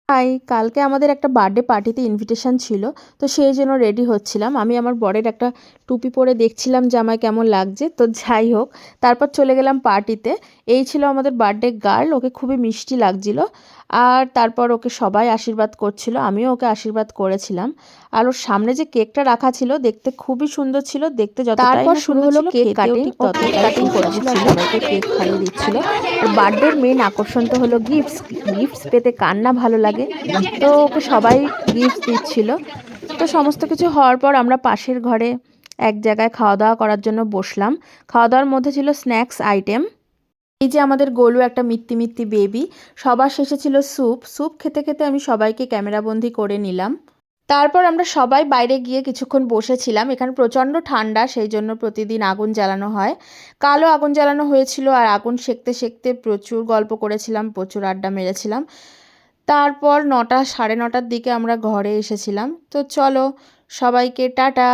High, কালকে আমাদের একটা বার্থডে পার্টিতে ইনভিটেশন ছিল। তো সেই জন্য রেডি হচ্ছিলাম। আমি আমার বরের একটা টুপি পরে দেখছিলাম যে আমায় কেমন লাগছে। তো যাই হোক, তারপর চলে গেলাম পার্টিতে। এই ছিল আমাদের বার্থডে গার্ল, ওকে খুবই মিষ্টি লাগছিল। আর তারপর ওকে সবাই আশীর্বাদ করছিল, আমিও ওকে আশীর্বাদ করেছিলাম। আর ওর সামনে যে কেকটা রাখা ছিল দেখতে খুবই সুন্দর ছিল, দেখতে যতটাই তারপর না শুরু সুন্দর হলো ছিল, কেক খেতেও কাটিং। ঠিক ও কেক ততটাই কাটিং করে সুস্বাদু দিচ্ছিল আর ছিল। সবাইকে কেক খাইয়ে দিচ্ছিল। আর বার্থডের মেন আকর্ষণ তো হলো গিফটস। গিফটস পেতে কার না ভালো লাগে। তো ওকে সবাই গিফট দিচ্ছিল। তো সমস্ত কিছু হওয়ার পর আমরা পাশের ঘরে এক জায়গায় খাওয়া দাওয়া করার জন্য বসলাম। খাওয়া দাওয়ার মধ্যে ছিল স্ন্যাক্স আইটেম। এই যে আমাদের গোলু একটা মিত্তি মিত্তি বেবি। সবার শেষে ছিল স্যুপ। স্যুপ খেতে খেতে আমি সবাইকে ক্যামেরাবন্দি করে নিলাম। তারপর আমরা সবাই বাইরে গিয়ে কিছুক্ষণ বসেছিলাম। এখানে প্রচণ্ড ঠান্ডা, সেই জন্য প্রতিদিন আগুন জ্বালানো হয়। কালও আগুন জ্বালানো হয়েছিল, আর আগুন সেঁকতে সেঁকতে প্রচুর গল্প করেছিলাম, প্রচুর আড্ডা মেরেছিলাম। তারপর 9টা, সাড়ে 9টার দিকে আমরা ঘরে এসেছিলাম। তো চলো, সবাইকে টাটা।